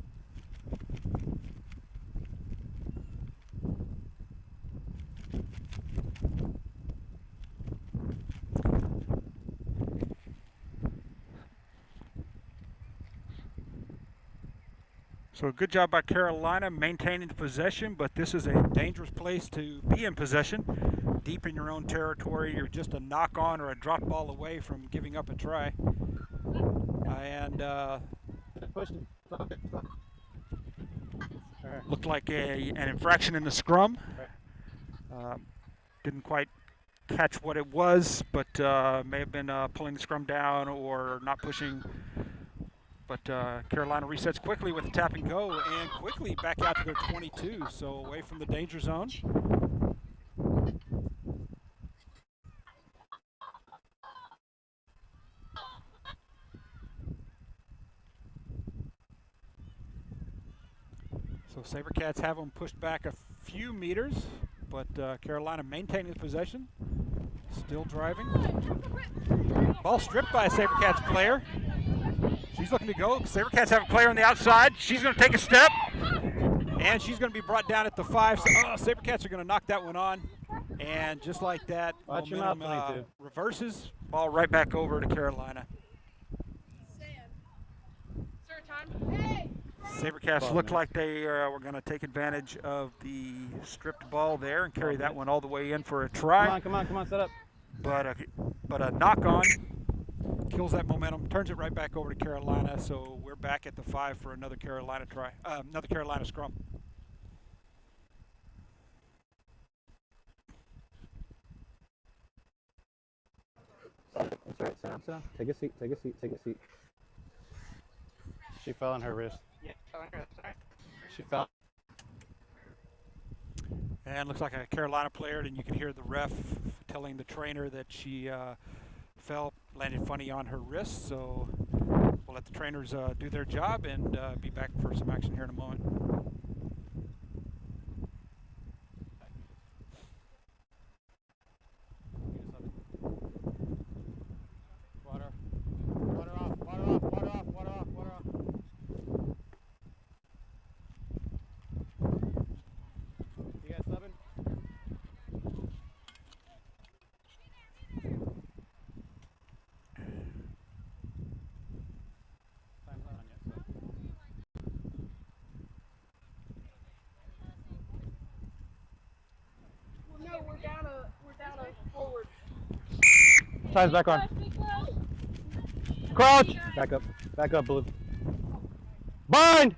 So good job by Carolina maintaining the possession, but this is a dangerous place to be in possession. Deep in your own territory, you're just a knock on or a drop ball away from giving up a try. Looked like an infraction in the scrum. Didn't quite catch what it was, but may have been pulling the scrum down or not pushing. But Carolina resets quickly with a tap and go, and quickly back out to their 22, so away from the danger zone. So SaberCats have them pushed back a few meters, but Carolina maintaining the possession, still driving. Ball stripped by a SaberCats player. She's looking to go. SaberCats have a player on the outside. She's going to take a step, and she's going to be brought down at the 5. So, SaberCats are going to knock that one on, and just like that, momentum reverses. Ball right back over to Carolina. SaberCats looked like they were going to take advantage of the stripped ball there and carry that one all the way in for a try. Come on, set up. But a knock-on kills that momentum, turns it right back over to Carolina. So we're back at the 5 for another Carolina try, another Carolina scrum. That's right, sit down. Take a seat. She fell on her wrist. Yeah, she fell. And looks like a Carolina player, and you can hear the ref telling the trainer that she fell, landed funny on her wrist. So we'll let the trainers do their job and be back for some action here in a moment. Time's back on. Crouch! Back up, Blue. Bind!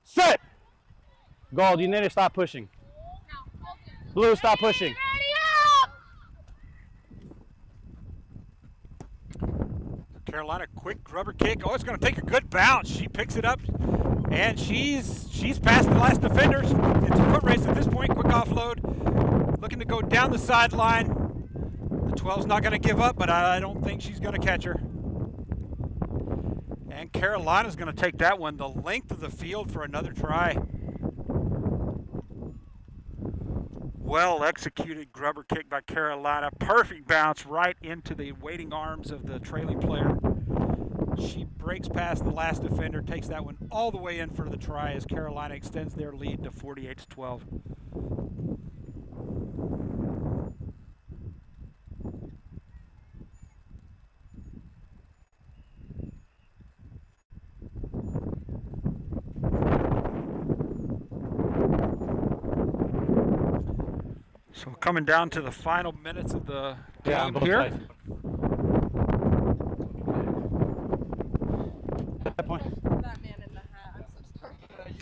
Set! Gold, you need to stop pushing. Blue, stop pushing. Carolina, quick rubber kick. Oh, it's going to take a good bounce. She picks it up, and she's past the last defender. It's a foot race at this point. Quick offload. Looking to go down the sideline. The 12's not going to give up, but I don't think she's going to catch her. And Carolina's going to take that one the length of the field for another try. Well executed grubber kick by Carolina. Perfect bounce right into the waiting arms of the trailing player. She breaks past the last defender, takes that one all the way in for the try as Carolina extends their lead to 48-12. So coming down to the final minutes of the game here. That point. That man in the hat, I'm so sorry.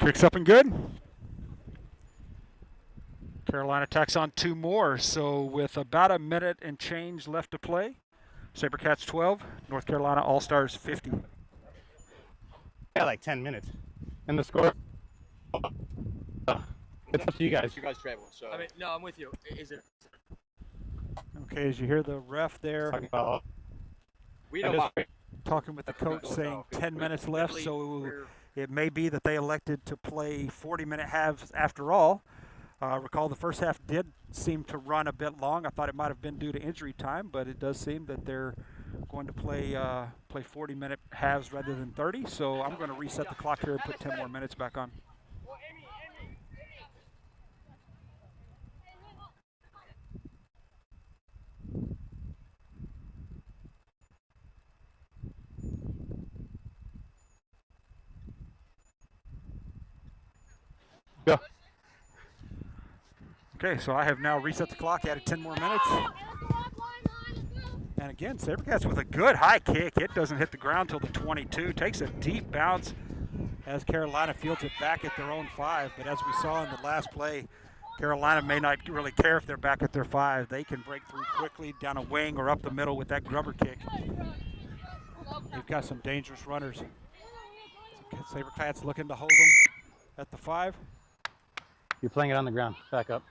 Kicks up and good. Carolina tacks on 2 more, so with about a minute and change left to play, SaberCats 12, North Carolina All-Stars 50. Yeah, like 10 minutes. And the score? It's up to you guys. You guys travel, so. I mean, no, I'm with you. Is it? Okay, as you hear the ref there We don't mind. talking with the coach saying 10 minutes left, so it may be that they elected to play 40-minute halves after all. Recall the first half did seem to run a bit long. I thought it might have been due to injury time, but it does seem that they're going to play 40-minute halves rather than 30. So I'm going to reset the clock here and put 10 more minutes back on. Go. Okay, so I have now reset the clock, added 10 more minutes. And again, SaberCats with a good high kick. It doesn't hit the ground till the 22. Takes a deep bounce as Carolina fields it back at their own 5. But as we saw in the last play, Carolina may not really care if they're back at their 5. They can break through quickly down a wing or up the middle with that grubber kick. They've got some dangerous runners. SaberCats looking to hold them at the 5. You're playing it on the ground. Back up.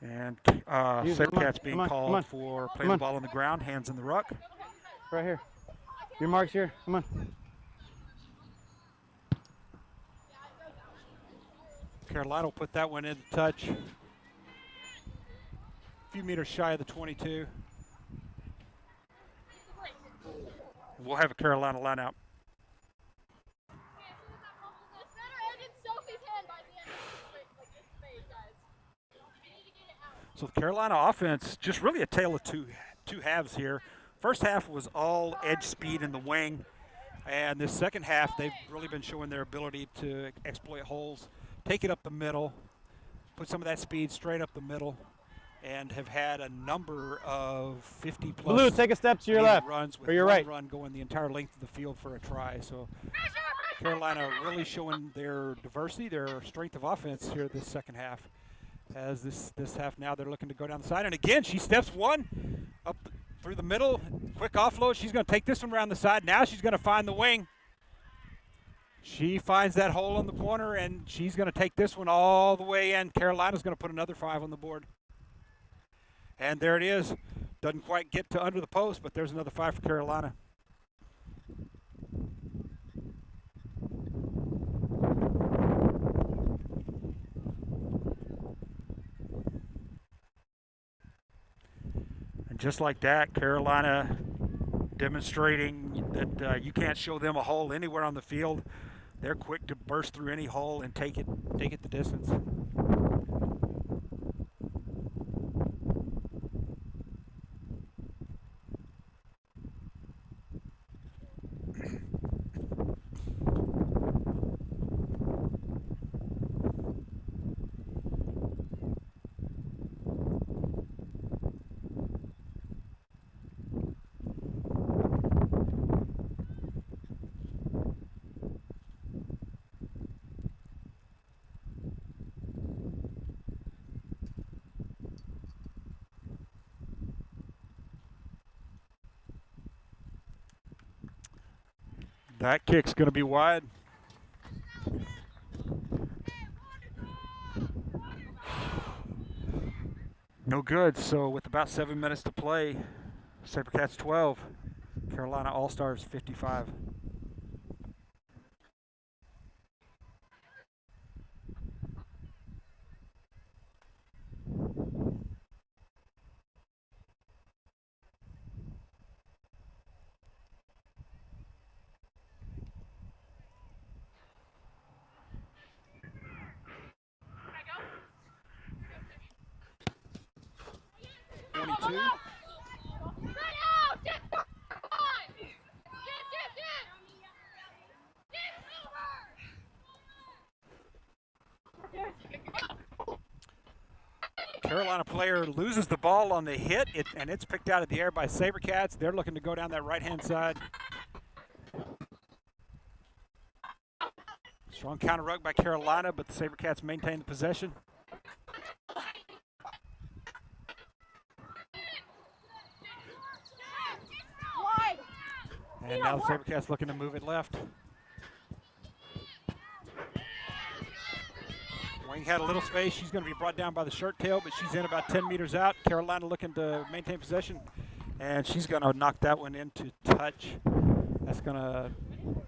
And SaberCats being called for playing the ball on the ground, hands in the ruck. Right here. Your mark's here. Come on. Carolina will put that one in touch. A few meters shy of the 22. We'll have a Carolina line out. So the Carolina offense, just really a tale of two halves here. First half was all edge speed in the wing, and this second half they've really been showing their ability to exploit holes, take it up the middle, put some of that speed straight up the middle, and have had a number of 50-plus Blue, take a step to your left, runs with or your one right. run going the entire length of the field for a try. So Carolina really showing their diversity, their strength of offense here this second half. As this half now they're looking to go down the side. And again, she steps one up through the middle. Quick offload. She's going to take this one around the side. Now she's going to find the wing. She finds that hole in the corner, and she's going to take this one all the way in. Carolina's going to put another 5 on the board. And there it is. Doesn't quite get to under the post, but there's another 5 for Carolina. And just like that, Carolina demonstrating that you can't show them a hole anywhere on the field. They're quick to burst through any hole and take it the distance. That kick's going to be wide. No good. So with about 7 minutes to play, SaberCats 12, Carolina All-Stars 55. Carolina player loses the ball on the hit, and it's picked out of the air by SaberCats. They're looking to go down that right-hand side. Strong counter ruck by Carolina, but the SaberCats maintain the possession. And now the SaberCats looking to move it left. Wing had a little space. She's going to be brought down by the shirt tail, but she's in about 10 meters out. Carolina looking to maintain possession, and she's going to knock that one into touch. That's going to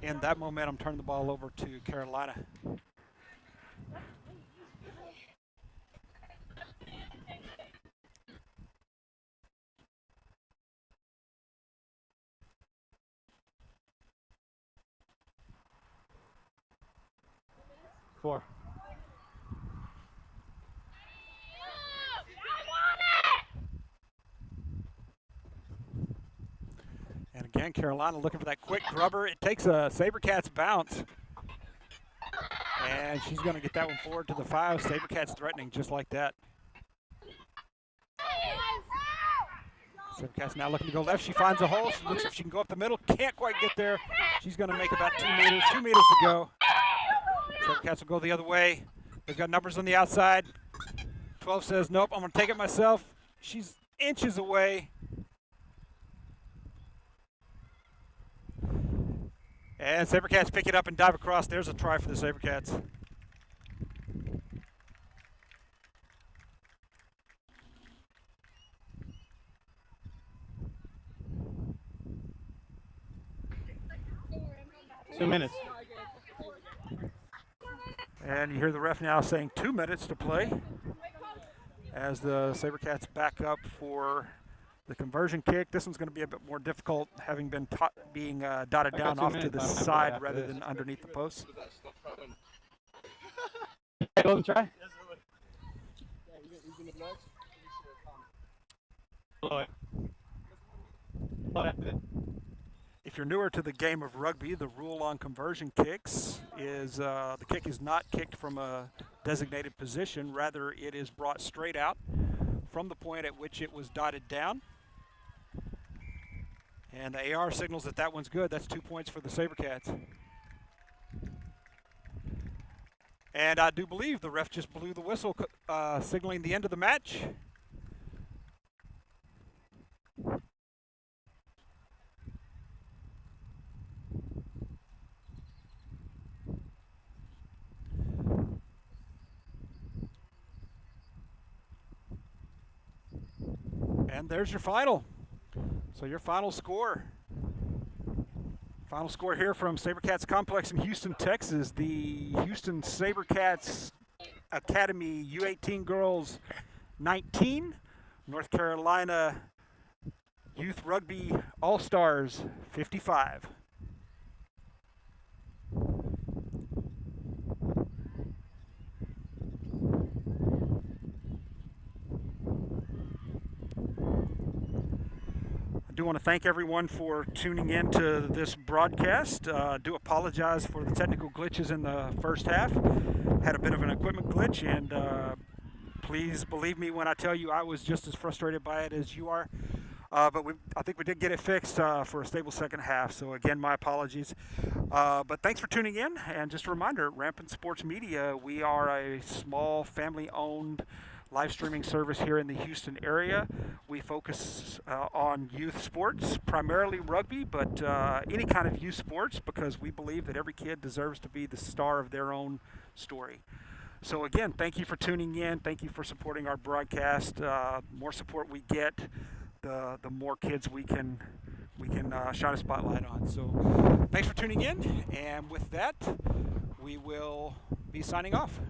end that momentum, turn the ball over to Carolina. Four. And again, Carolina looking for that quick grubber. It takes a SaberCats bounce. And she's going to get that one forward to the 5. SaberCats threatening just like that. SaberCats now looking to go left. She finds a hole. She looks if she can go up the middle. Can't quite get there. She's going to make about 2 meters. 2 meters to go. SaberCats will go the other way. They've got numbers on the outside. 12 says, nope, I'm going to take it myself. She's inches away. And SaberCats pick it up and dive across. There's a try for the SaberCats. Two minutes. And you hear the ref now saying 2 minutes to play as the SaberCats back up for the conversion kick. This one's going to be a bit more difficult, having been being dotted down off to the side rather than underneath the post. Go and try. If you're newer to the game of rugby, the rule on conversion kicks is the kick is not kicked from a designated position. Rather, it is brought straight out from the point at which it was dotted down. And the AR signals that that one's good. That's 2 points for the SaberCats. And I do believe the ref just blew the whistle, signaling the end of the match. And there's your final. So your final score. Final score here from SaberCats Complex in Houston, Texas. The Houston SaberCats Academy U18 Girls 19. North Carolina Youth Rugby All-Stars 55. I do want to thank everyone for tuning in to this broadcast. Do apologize for the technical glitches in the first half. Had a bit of an equipment glitch, and please believe me when I tell you I was just as frustrated by it as you are. But I think we did get it fixed for a stable second half. So again, my apologies. But thanks for tuning in. And just a reminder, Rampant Sports Media, we are a small family-owned live streaming service here in the Houston area. We focus on youth sports, primarily rugby, but any kind of youth sports, because we believe that every kid deserves to be the star of their own story. So again, thank you for tuning in. Thank you for supporting our broadcast. More support we get, the more kids we can shine a spotlight on. So thanks for tuning in, and with that, we will be signing off.